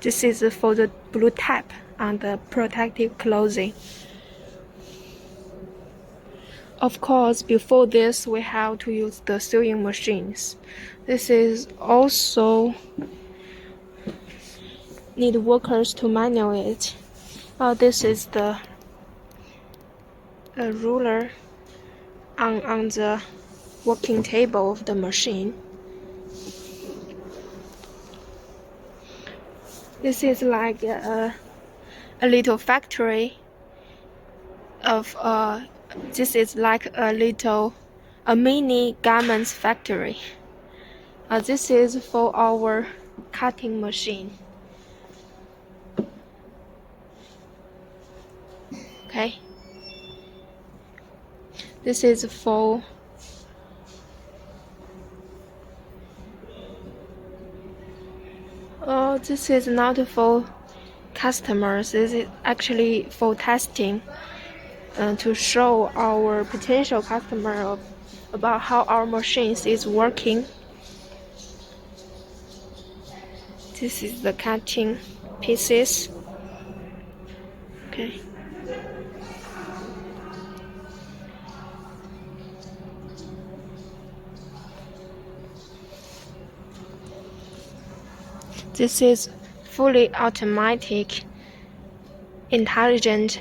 This is for the blue tab on the protective clothing. Of course, before this, we have to use the sewing machines. This is also need workers to manual it. This is the ruler on the working table of the machine. This is like a little factory of this is like a mini garments factory. This is for our cutting machine. Okay. This is for this is not for customers. This is actually for testing, to show our potential customer about how our machines is working. This is the cutting pieces. Okay. This is fully automatic, intelligent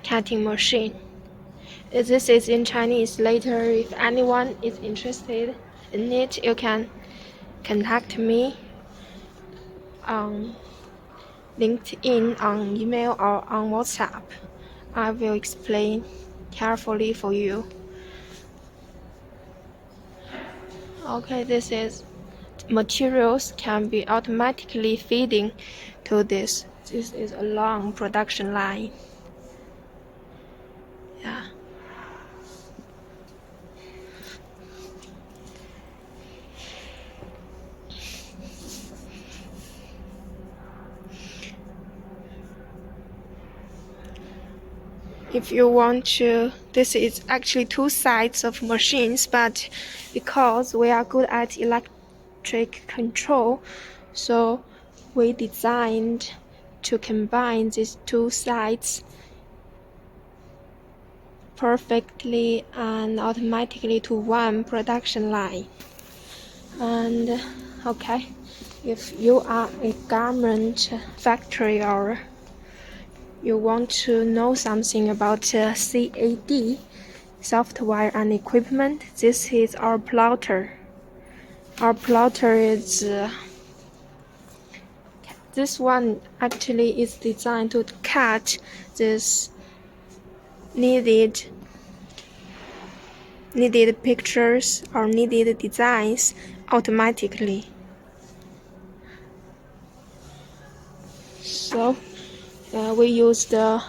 cutting machine. This is in Chinese. Later, if anyone is interested in it, you can contact me on LinkedIn, on email, or on WhatsApp. I will explain carefully for you. Okay, this is materials can be automatically feeding to this. This is a long production line. Yeah. If you want to, this is actually two sides of machines, but because we are good at electric control, so we designed to combine these two sides perfectly and automatically to one production line. And okay, if you are a garment factory or you want to know something about CAD, software and equipment, this is our plotter. Our plotter is this one actually is designed to cut this needed pictures or needed designs automatically. So we use the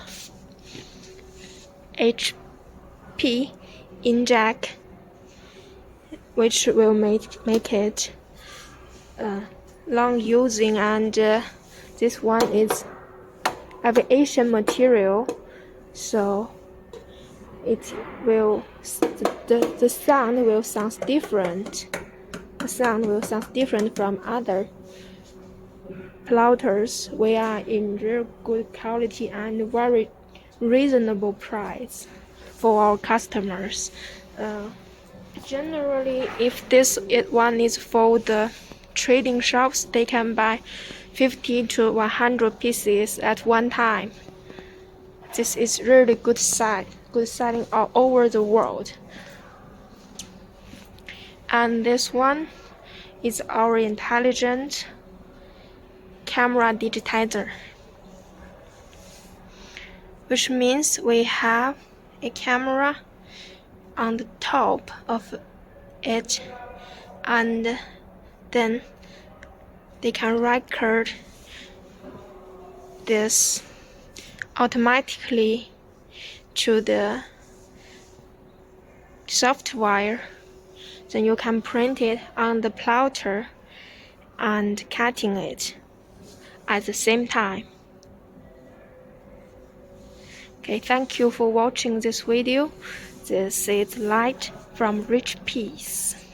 HP inkjet, which will make it long using, and this one is aviation material, so it will the sound will sound different. The sound will sound different from other plotters. We are in real good quality and very reasonable price for our customers. Generally, if this one is for the trading shops, they can buy 50 to 100 pieces at one time. This is really good selling all over the world. And this one is our intelligent camera digitizer, which means we have a camera on the top of it, and then they can record this automatically to the software. Then you can print it on the plotter and cutting it at the same time. Okay, thank you for watching this video. This is Light from Rich Peace.